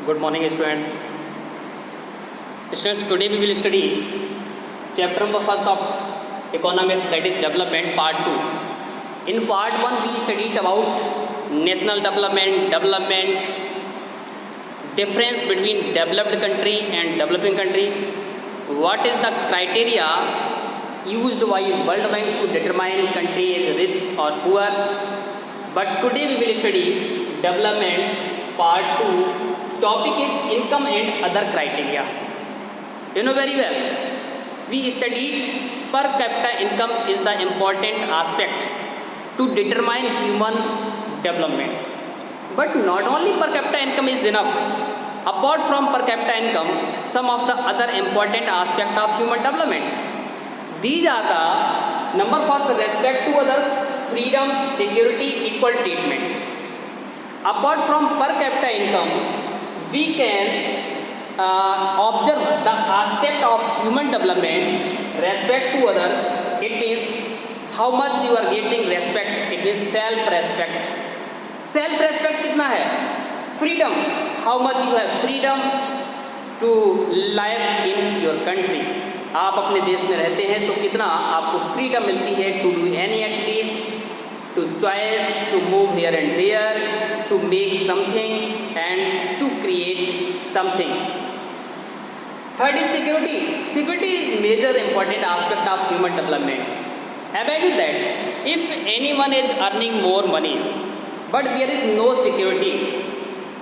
Good morning, students. Students, today we will study chapter number first of economics, that is development part 2. In part 1 we studied about national development, difference between developed country and developing country, what is the criteria used by World Bank to determine country is rich or poor. But today we will study development part 2. Topic is income and other criteria. You know very well, we studied per capita income is the important aspect to determine human development. But not only per capita income is enough. Apart from per capita income, some of the other important aspect of human development. These are the number first, respect to others, freedom, security, equal treatment. Apart from per capita income, we can observe the aspect of human development, respect to others. It means how much you are getting respect. It means self-respect. Self-respect कितना है? Freedom. How much you have freedom to live in your country. आप अपने देश में रहते हैं तो कितना आपको फ्रीडम मिलती है to do any activities, to choice, to move here and there, to make something and to create something. Third is security. Security is major important aspect of human development. Imagine that if anyone is earning more money, but there is no security.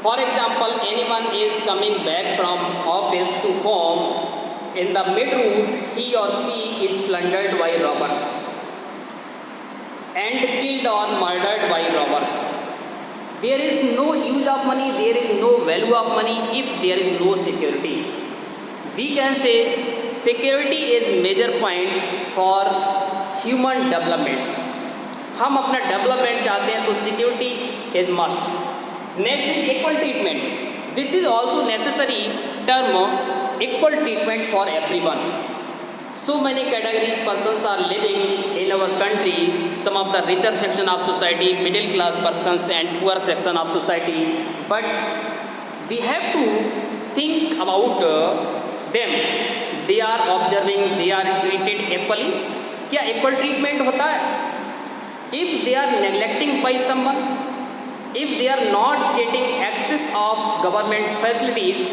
For example, anyone is coming back from office to home. In the mid-route, he or she is plundered by robbers and killed or murdered by robbers. There is no use of money, there is no value of money if there is no security. We can say security is major point for human development. हम अपना development चाहते हैं तो security is must. Next is equal treatment. This is also necessary term. Equal treatment for everyone. So many categories persons are living in our country. Some of the richer section of society, middle class persons and poor section of society. But we have to think about them. They are observing, they are treated equally. क्या equal treatment होता है? If they are neglecting by someone, if they are not getting access of government facilities,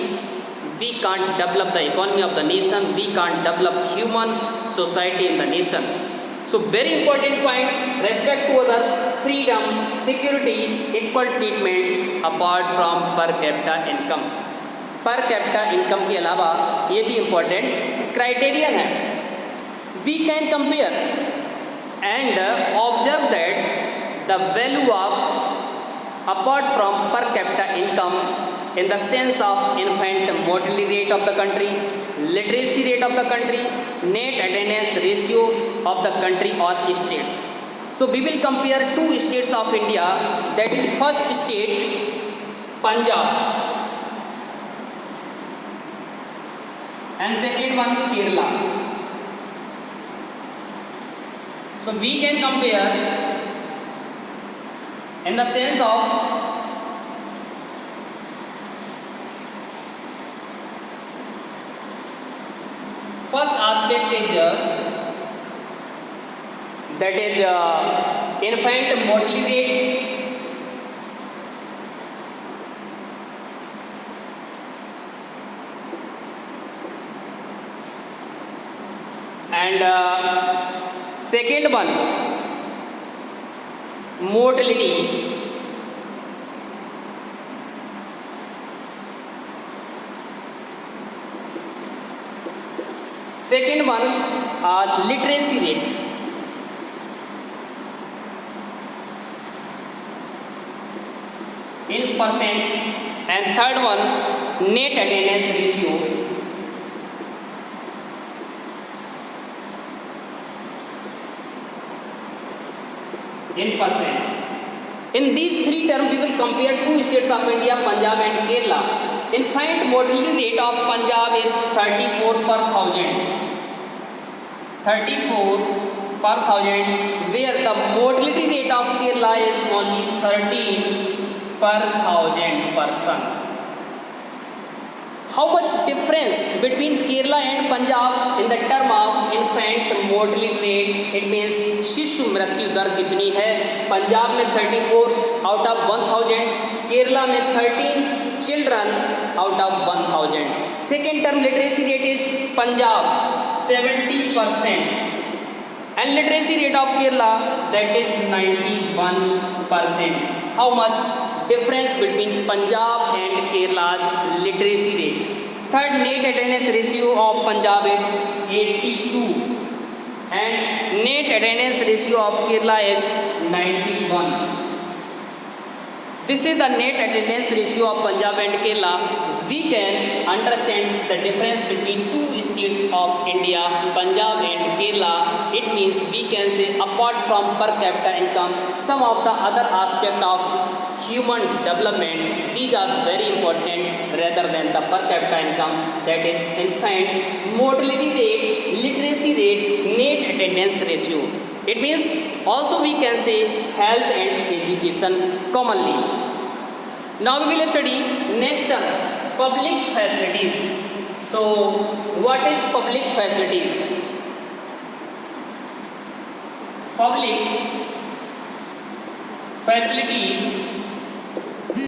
we can't develop the economy of the nation, we can't develop human society in the nation. So very important point, respect to others, freedom, security, equal treatment apart from per capita income. Per capita income के अलावा ये भी important criterion है. We can compare and observe that the value of apart from per capita income in the sense of infant mortality rate of the country, literacy rate of the country, net attendance ratio of the country or states. So we will compare two states of India, that is first state Punjab and second one Kerala. So we can compare in the sense of first aspect is that is infant mortality rate, and second one mortality. Second one, literacy rate. In percent. And third one, net attendance ratio. In percent. In these three terms, we will compare two states of India, Punjab and Kerala. Infant mortality rate of Punjab is 34 per thousand. 34 per thousand, where the mortality rate of Kerala is only 13 per thousand person. how much difference between Kerala and Punjab in the term of infant mortality rate? It means शिशु मृत्यु दर कितनी है? पंजाब में 34 out of 1000, Kerala में 13 children out of 1000. Second term literacy rate is Punjab 70% and literacy rate of Kerala that is 91%. How much difference between Punjab and Kerala's literacy rate? Third, net attendance ratio of Punjab is 82 and net attendance ratio of Kerala is 91. This is the net attendance ratio of Punjab and Kerala. We can understand the difference between two states of India, Punjab and Kerala. It means we can say apart from per capita income, some of the other aspect of human development, these are very important rather than the per capita income, that is infant mortality rate, literacy rate, net attendance ratio. It means also we can say health and education commonly. Now we will study next term, public facilities. So what is public facilities? Public facilities